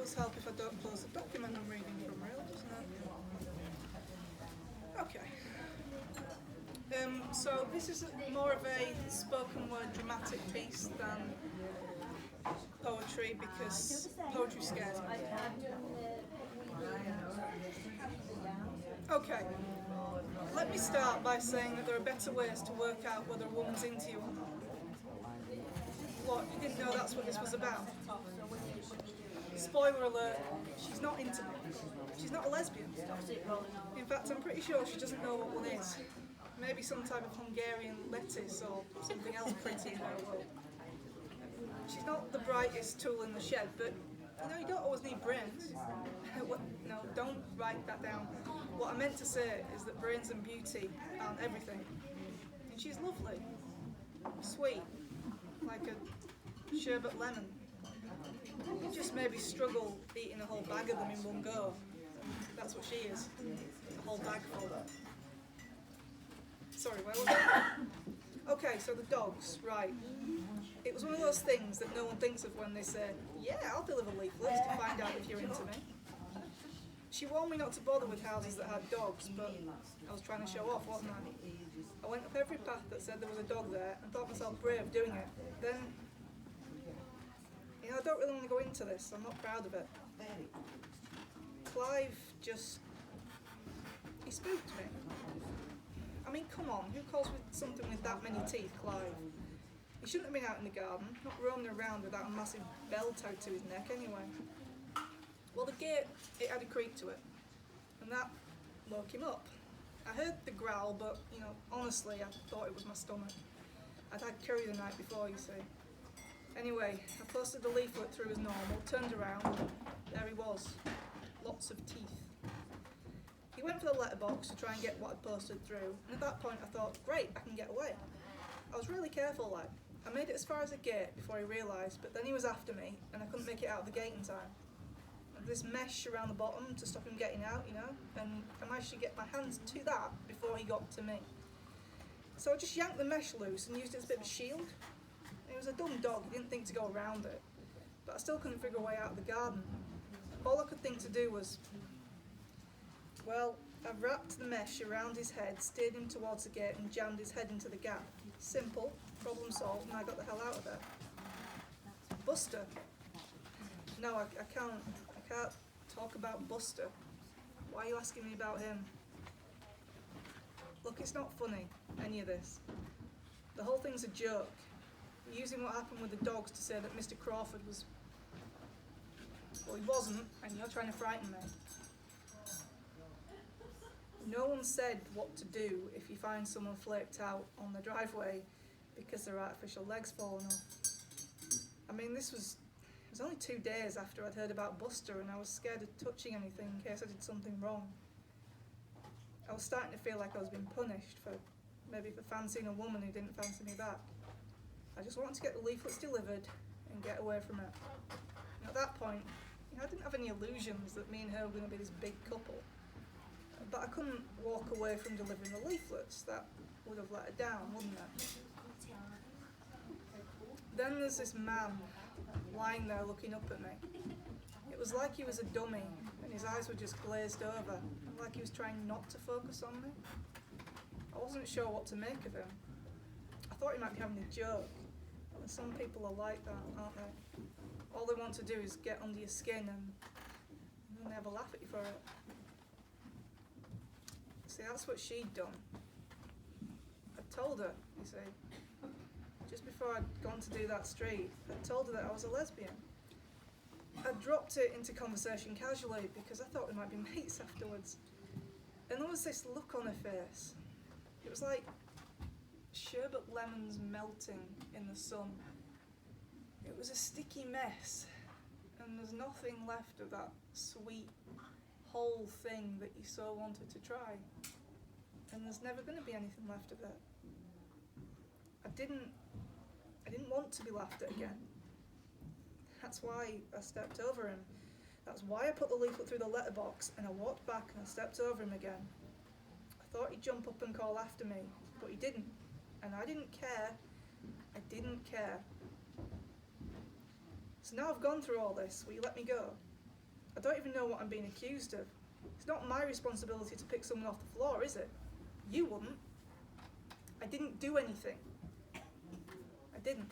does help if I don't close the document I'm reading from, really, doesn't it? Okay. So this is more of a spoken word dramatic piece than poetry because poetry scares me. Okay, let me start by saying that there are better ways to work out whether a woman's into you or not. What, you didn't know that's what this was about? Spoiler alert, she's not into me. She's not a lesbian. In fact, I'm pretty sure she doesn't know what one is. Maybe some type of Hungarian lettuce or something else pretty in her world. She's not the brightest tool in the shed, but you don't always need brains. No, don't write that down. What I meant to say is that brains and beauty aren't everything. And she's lovely, sweet, like a sherbet lemon. You just maybe struggle eating a whole bag of them in one go. That's what she is, a whole bag full. Sorry, where was I? Okay, so the dogs, right. It was one of those things that no one thinks of when they say, yeah, I'll deliver leaflets to find out if you're into me. She warned me not to bother with houses that had dogs, but I was trying to show off, wasn't I? I went up every path that said there was a dog there and thought myself brave doing it. Then, I don't really want to go into this, I'm not proud of it. Clive he spooked me. I mean, come on, who calls with something with that many teeth Clive? He shouldn't have been out in the garden, not roaming around without a massive bell tied to his neck anyway. Well, the gate, it had a creak to it, and that woke him up. I heard the growl, but, honestly, I thought it was my stomach. I'd had curry the night before, you see. Anyway, I posted the leaflet through as normal, turned around, and there he was. Lots of teeth. He went for the letterbox to try and get what I'd posted through, and at that point I thought, great, I can get away. I was really careful, like. I made it as far as the gate before he realised, but then he was after me, and I couldn't make it out of the gate in time. This mesh around the bottom to stop him getting out, and I managed to get my hands to that before he got to me. So I just yanked the mesh loose and used it as a bit of a shield. He was a dumb dog, he didn't think to go around it, but I still couldn't figure a way out of the garden. All I could think to do was, I wrapped the mesh around his head, steered him towards the gate and jammed his head into the gap. Simple, problem solved, and I got the hell out of there. Buster. No, I can't talk about Buster. Why are you asking me about him? Look, it's not funny, any of this. The whole thing's a joke. You're using what happened with the dogs to say that Mr. Crawford was... Well, he wasn't, and you're trying to frighten me. No one said what to do if you find someone flaked out on the driveway because their artificial legs fallen off. I mean, it was only 2 days after I'd heard about Buster and I was scared of touching anything in case I did something wrong. I was starting to feel like I was being punished for fancying a woman who didn't fancy me back. I just wanted to get the leaflets delivered and get away from it. And at that point, I didn't have any illusions that me and her were going to be this big couple. But I couldn't walk away from delivering the leaflets. That would have let her down, wouldn't it? Then there's this man lying there looking up at me. It was like he was a dummy and his eyes were just glazed over, like he was trying not to focus on me. I wasn't sure what to make of him. I thought he might be having a joke. And some people are like that, aren't they? All they want to do is get under your skin and then they have a laugh at you for it. See, that's what she'd done. I told her, you see, just before I'd gone to do that street, I told her that I was a lesbian. I dropped it into conversation casually because I thought we might be mates afterwards. And there was this look on her face. It was like sherbet lemons melting in the sun. It was a sticky mess, and there's nothing left of that sweet, whole thing that you so wanted to try. And there's never going to be anything left of it. I didn't want to be laughed at again. That's why I stepped over him. That's why I put the leaflet through the letterbox and I walked back and I stepped over him again. I thought he'd jump up and call after me, but he didn't. And I didn't care. I didn't care. So now I've gone through all this, will you let me go? I don't even know what I'm being accused of. It's not my responsibility to pick someone off the floor, is it? You wouldn't. I didn't do anything. I didn't.